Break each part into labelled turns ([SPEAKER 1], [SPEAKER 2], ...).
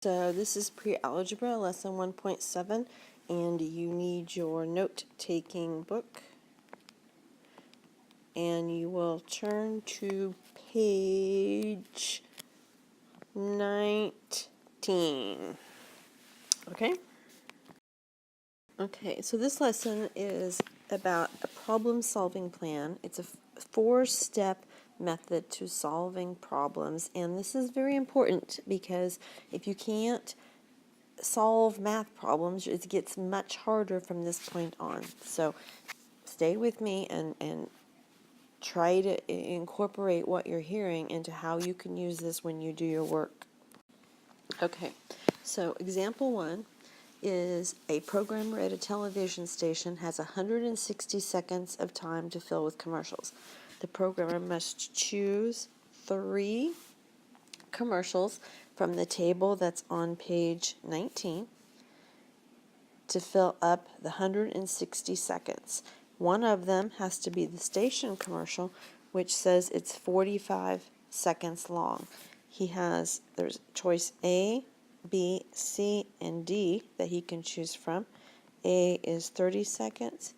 [SPEAKER 1] So this is pre-algebra lesson 1.7, and you need your note-taking book, and you will turn to page 19. Okay? Okay, so this lesson is about a problem-solving plan. It's a four-step method to solving problems, and this is very important because if you can't solve math problems, it gets much harder from this point on. So stay with me and try to incorporate what you're hearing into how you can use this when you do your work. Okay, so example 1 is a programmer at a television station has 160 seconds of time to fill with commercials. The programmer must choose 3 commercials from the table that's on page 19 to fill up the 160 seconds. One of them has to be the station commercial, which says it's 45 seconds long. There's choice A, B, C, and D that he can choose from. A is 30 seconds,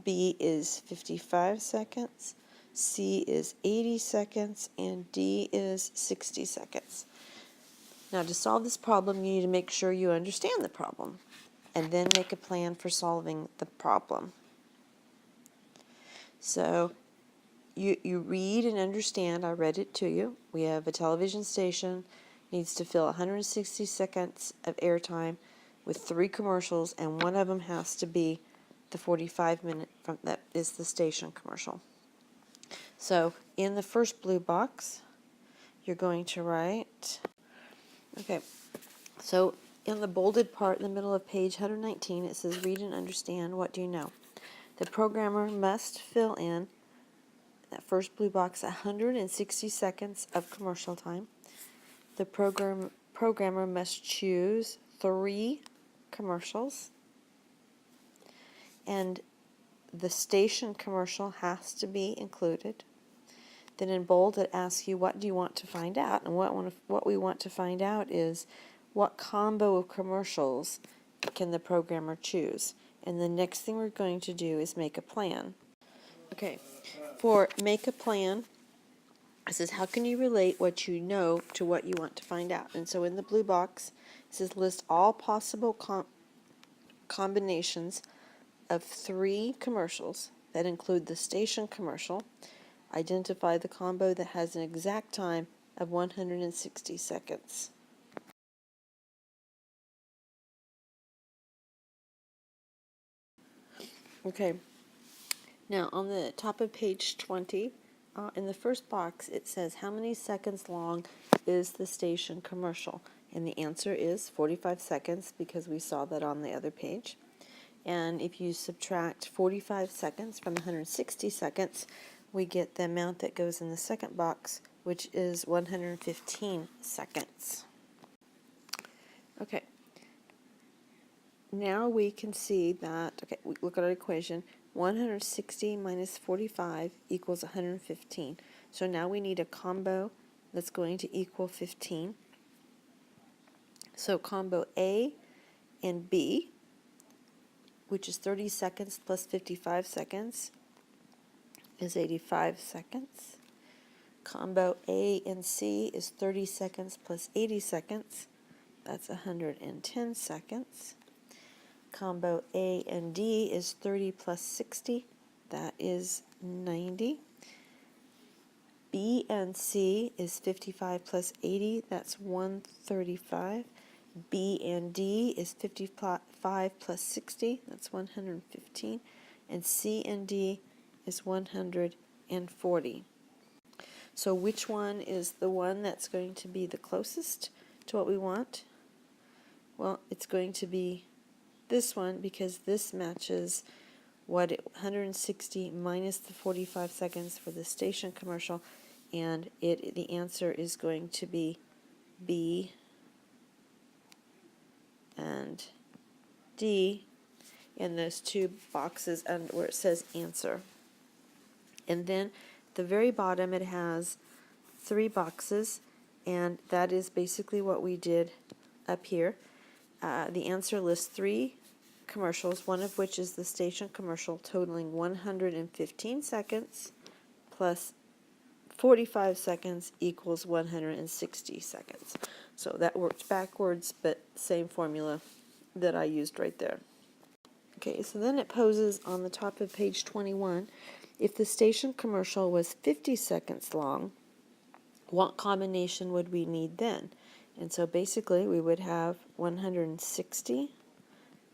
[SPEAKER 1] B is 55 seconds, C is 80 seconds, and D is 60 seconds. Now, to solve this problem, you need to make sure you understand the problem, and then make a plan for solving the problem. So you read and understand. I read it to you. We have a television station, needs to fill 160 seconds of airtime with 3 commercials, and one of them has to be the 45-minute from that is the station commercial. So in the first blue box, you're going to write, okay, so in the bolded part in the middle of page 119, it says read and understand. What do you know? The programmer must fill in that first blue box 160 seconds of commercial time. The programmer must choose 3 commercials, and the station commercial has to be included. Then in bold it asks you, what do you want to find out? And what we want to find out is what combo of commercials can the programmer choose. And the next thing we're going to do is make a plan. Okay, for make a plan, it says how can you relate what you know to what you want to find out. And so in the blue box it says list all possible combinations of 3 commercials that include the station commercial. Identify the combo that has an exact time of 160 seconds. Okay, now on the top of page 20, in the first box it says how many seconds long is the station commercial? And the answer is 45 seconds because we saw that on the other page. And if you subtract 45 seconds from 160 seconds, we get the amount that goes in the second box, which is 115 seconds. Okay. Now we can see that, okay, we look at our equation, 160 minus 45 equals 115. So now we need a combo that's going to equal 15. So combo A and B, which is 30 seconds plus 55 seconds, is 85 seconds. Combo A and C is 30 seconds plus 80 seconds. That's 110 seconds. Combo A and D is 30 plus 60. That is 90. B and C is 55 plus 80. That's 135. B and D is 55 plus 60. That's 115. And C and D is 140. So which one is the one that's going to be the closest to what we want? Well, it's going to be this one because this matches 160 minus the 45 seconds for the station commercial, and the answer is going to be B and D in those 2 boxes and where it says answer. And then at the very bottom it has 3 boxes, and that is basically what we did up here. The answer lists 3 commercials, one of which is the station commercial, totaling 115 seconds plus 45 seconds equals 160 seconds. So that works backwards, but same formula that I used right there. Okay, so then it poses on the top of page 21, if the station commercial was 50 seconds long, what combination would we need then? And so basically we would have 160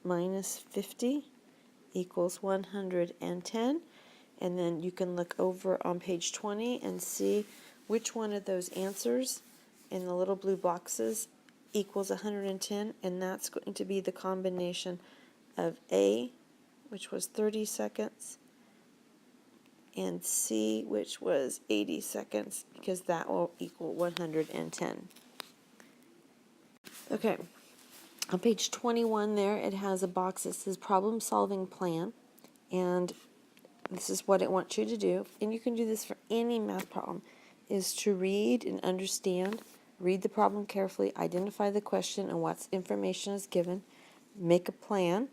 [SPEAKER 1] minus 50 equals 110. And then you can look over on page 20 and see which one of those answers in the little blue boxes equals 110, and that's going to be the combination of A, which was 30 seconds, and C, which was 80 seconds, because that will equal 110. Okay, on page 21 there, it has a box that says problem solving plan, and this is what it wants you to do, and you can do this for any math problem, is to read and understand, read the problem carefully, identify the question and what information is given, make a plan,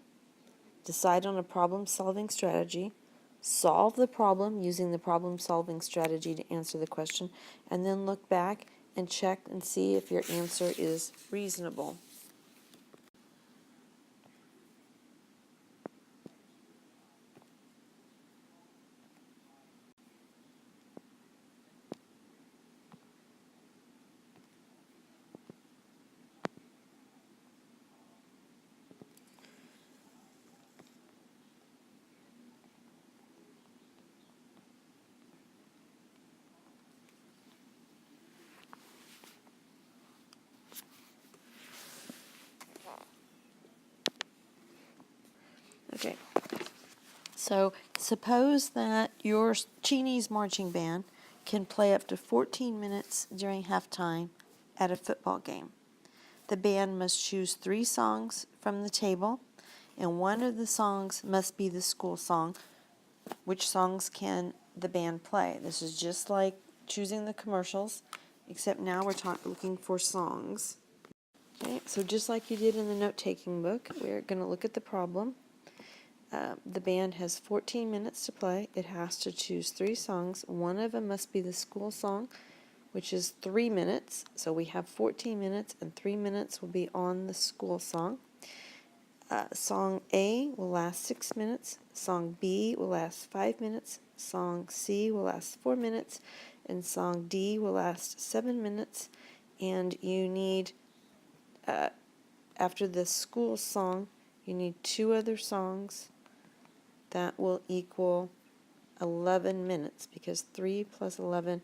[SPEAKER 1] decide on a problem-solving strategy, solve the problem using the problem-solving strategy to answer the question, and then look back and check and see if your answer is reasonable. Okay, so suppose that your Chinese marching band can play up to 14 minutes during halftime at a football game. The band must choose 3 songs from the table, and one of the songs must be the school song. Which songs can the band play? This is just like choosing the commercials, except now we're looking for songs. Okay, so just like you did in the note-taking book, we're going to look at the problem. The band has 14 minutes to play. It has to choose 3 songs. One of them must be the school song, which is 3 minutes. So we have 14 minutes, and 3 minutes will be on the school song. Song A will last 6 minutes. Song B will last 5 minutes. Song C will last 4 minutes. And song D will last 7 minutes. And you need, after the school song, you need 2 other songs that will equal 11 minutes, because 3 plus 11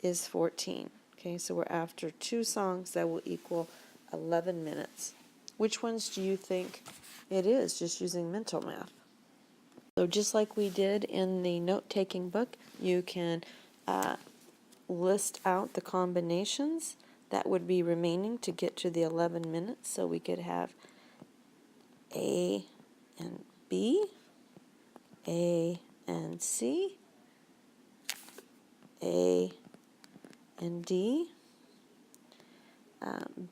[SPEAKER 1] is 14. Okay, so we're after 2 songs that will equal 11 minutes. Which ones do you think it is, just using mental math? So just like we did in the note-taking book, you can list out the combinations that would be remaining to get to the 11 minutes. So we could have A and B, A and C, A and D,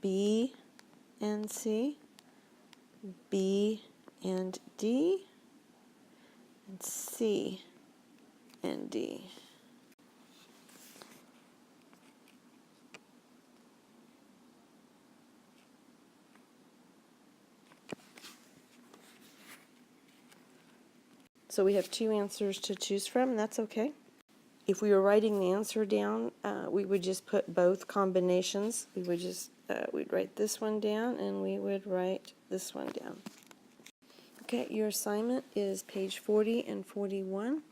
[SPEAKER 1] B and C, B and D, and C and D. So we have 2 answers to choose from, and that's okay. If we were writing the answer down, we would just put both combinations. We would just, we'd write this one down, and we would write this one down. Okay, your assignment is page 40 and 41.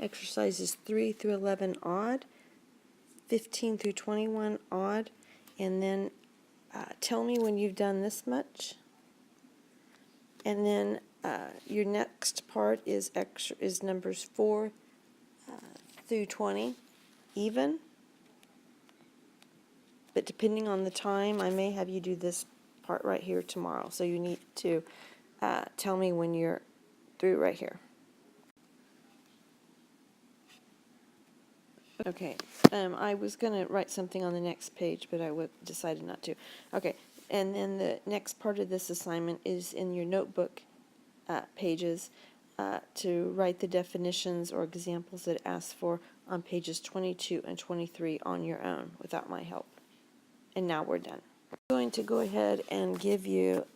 [SPEAKER 1] Exercises 3 through 11 odd, 15 through 21 odd, and then tell me when you've done this much. And then your next part is numbers 4 through 20, even. But depending on the time, I may have you do this part right here tomorrow. So you need to tell me when you're through right here. Okay, I was going to write something on the next page, but I decided not to. Okay, and then the next part of this assignment is in your notebook pages to write the definitions or examples that it asks for on pages 22 and 23 on your own without my help. And now we're done. I'm going to go ahead and give you